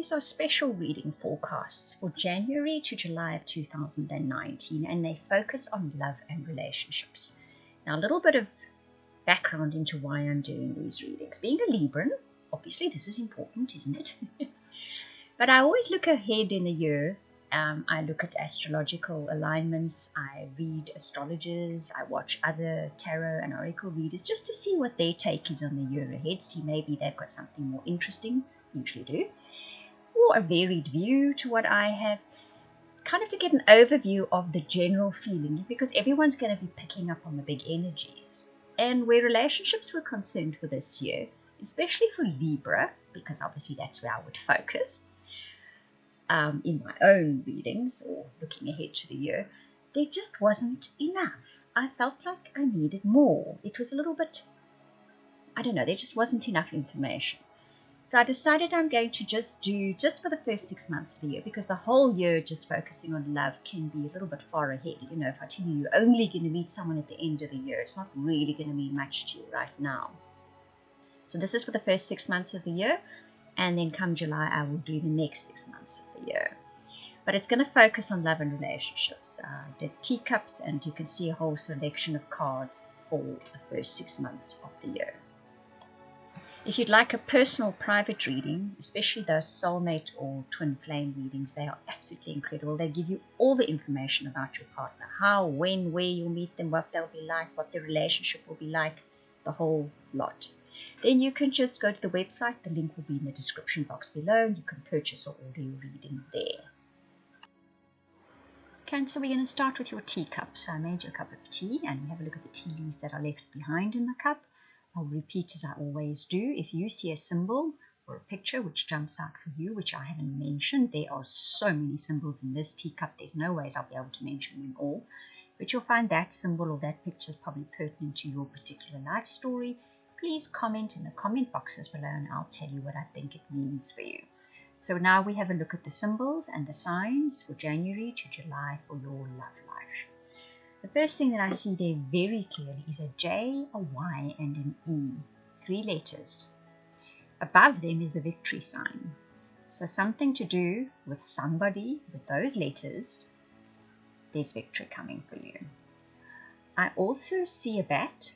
these are special reading forecasts for January to July of 2019, and they focus on love and relationships. Now, a little bit of background into why I'm doing these readings. Being a Libran, obviously this is important, isn't it? But I always look ahead in a year. I look at astrological alignments, I read astrologers, I watch other tarot and oracle readers just to see what their take is on the year ahead, see maybe they've got something more interesting, usually do, or a varied view to what I have, kind of to get an overview of the general feeling, because everyone's going to be picking up on the big energies. And where relationships were concerned for this year, especially for Libra, because obviously that's where I would focus, in my own readings or looking ahead to the year, there just wasn't enough. I felt like I needed more. It was a little bit, I don't know, there just wasn't enough information. So I decided I'm going to just for the first 6 months of the year, because the whole year just focusing on love can be a little bit far ahead. You know, if I tell you you're only going to meet someone at the end of the year, it's not really going to mean much to you right now. So this is for the first 6 months of the year. And then come July, I will do the next 6 months of the year. But it's going to focus on love and relationships. The teacups, and you can see a whole selection of cards for the first 6 months of the year. If you'd like a personal private reading, especially those soulmate or twin flame readings, they are absolutely incredible. They give you all the information about your partner, how, when, where you'll meet them, what they'll be like, what the relationship will be like, the whole lot. Then you can just go to the website. The link will be in the description box below. You can purchase or order your reading there. Cancer, we're going to start with your teacup. So I made you a cup of tea, and we have a look at the tea leaves that are left behind in the cup. I'll repeat as I always do. If you see a symbol or a picture which jumps out for you, which I haven't mentioned, there are so many symbols in this teacup, there's no ways I'll be able to mention them all. But you'll find that symbol or that picture is probably pertinent to your particular life story. Please comment in the comment boxes below and I'll tell you what I think it means for you. So now we have a look at the symbols and the signs for January to July for your love life. The first thing that I see there very clearly is a J, a Y, and an E. 3 letters. Above them is the victory sign. So something to do with somebody with those letters. There's victory coming for you. I also see a bat.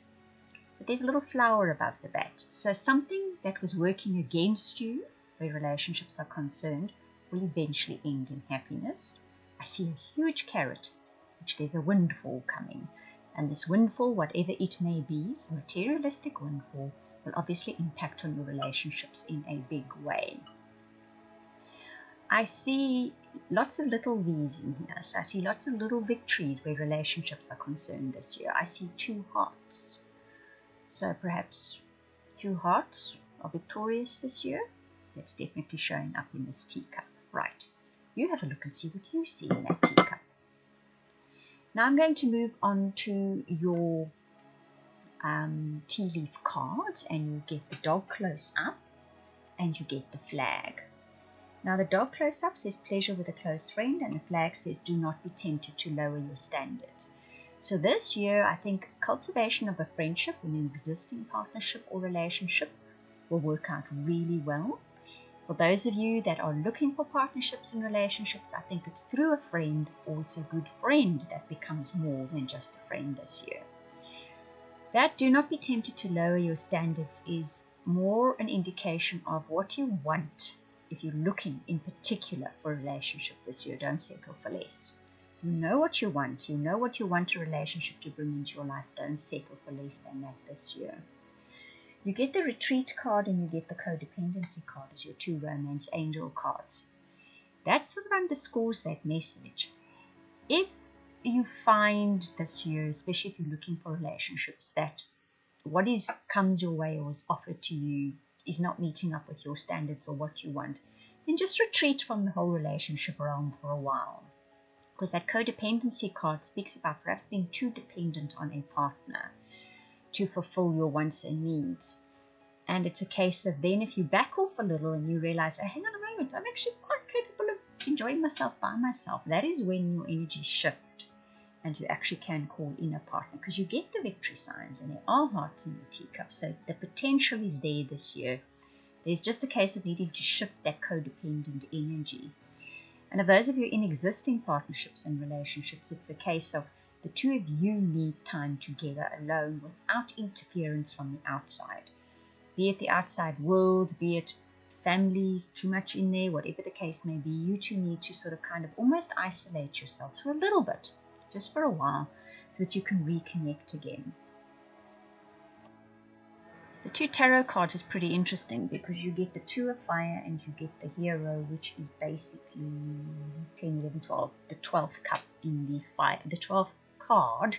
But there's a little flower above the bat. So something that was working against you, where relationships are concerned, will eventually end in happiness. I see a huge carrot, which there's a windfall coming. And this windfall, whatever it may be, it's a materialistic windfall, will obviously impact on your relationships in a big way. I see lots of little V's in here. So I see lots of little victories where relationships are concerned this year. I see 2 hearts. So perhaps 2 hearts are victorious this year. That's definitely showing up in this teacup. Right. You have a look and see what you see in that teacup. Now I'm going to move on to your tea leaf cards, and you get the dog close up and you get the flag. Now the dog close up says pleasure with a close friend, and the flag says do not be tempted to lower your standards. So this year, I think cultivation of a friendship in an existing partnership or relationship will work out really well. For those of you that are looking for partnerships and relationships, I think it's through a friend or it's a good friend that becomes more than just a friend this year. That do not be tempted to lower your standards is more an indication of what you want. If you're looking in particular for a relationship this year, don't settle for less. You know what you want. You know what you want a relationship to bring into your life. Don't settle for less than that this year. You get the retreat card and you get the codependency card as your 2 romance angel cards. That sort of underscores that message. If you find this year, especially if you're looking for relationships, that what comes your way or is offered to you is not meeting up with your standards or what you want, then just retreat from the whole relationship realm for a while. Because that codependency card speaks about perhaps being too dependent on a partner to fulfill your wants and needs. And it's a case of then if you back off a little and you realize, oh, hang on a moment, I'm actually quite capable of enjoying myself by myself. That is when your energies shift and you actually can call in a partner, because you get the victory signs and there are hearts in your teacup. So the potential is there this year There's just a case of needing to shift that codependent energy. And of those of you in existing partnerships and relationships, it's a case of the two of you need time together alone without interference from the outside. Be it the outside world, be it families, too much in there, whatever the case may be, you two need to sort of kind of almost isolate yourselves for a little bit, just for a while, so that you can reconnect again. The two tarot cards is pretty interesting because you get the Two of Fire and you get the Hero, which is basically 10, 11, 12, the 12th cup in the fire, the 12th card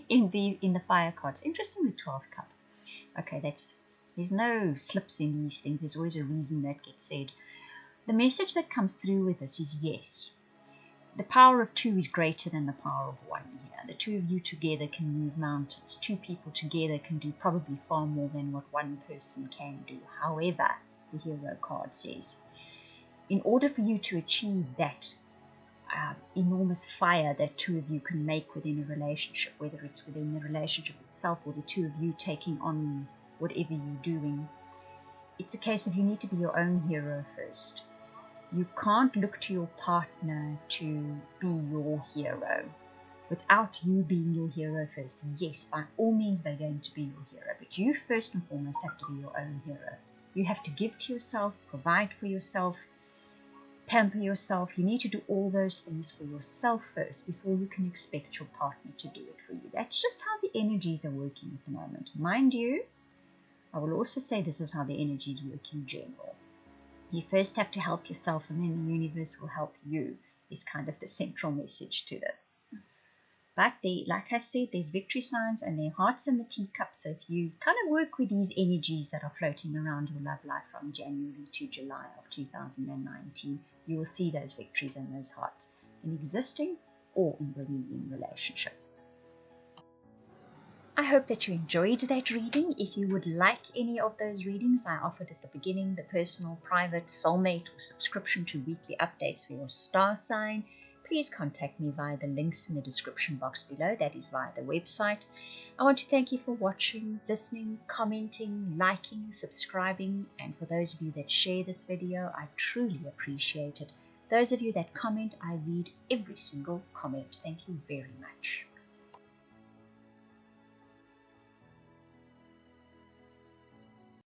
in the fire cards. Interesting, the 12th cup. Okay, there's no slips in these things. There's always a reason that gets said. The message that comes through with this is yes. The power of two is greater than the power of one here. The two of you together can move mountains. Two people together can do probably far more than what one person can do. However, the Hero card says, in order for you to achieve that enormous fire that two of you can make within a relationship, whether it's within the relationship itself or the two of you taking on whatever you're doing, it's a case of you need to be your own hero first. You can't look to your partner to be your hero without you being your hero first. Yes, by all means they're going to be your hero, but you first and foremost have to be your own hero. You have to give to yourself, provide for yourself, pamper yourself. You need to do all those things for yourself first before you can expect your partner to do it for you. That's just how the energies are working at the moment. Mind you, I will also say this is how the energies work in general. You first have to help yourself, and then the universe will help you, is kind of the central message to this. But like I said, there's victory signs and their hearts in the teacup. So if you kind of work with these energies that are floating around your love life from January to July of 2019, you will see those victories and those hearts in existing or in bringing in relationships. I hope that you enjoyed that reading. If you would like any of those readings I offered at the beginning, the personal, private, soulmate, or subscription to weekly updates for your star sign, please contact me via the links in the description box below. That is via the website. I want to thank you for watching, listening, commenting, liking, subscribing, and for those of you that share this video, I truly appreciate it. Those of you that comment, I read every single comment. Thank you very much.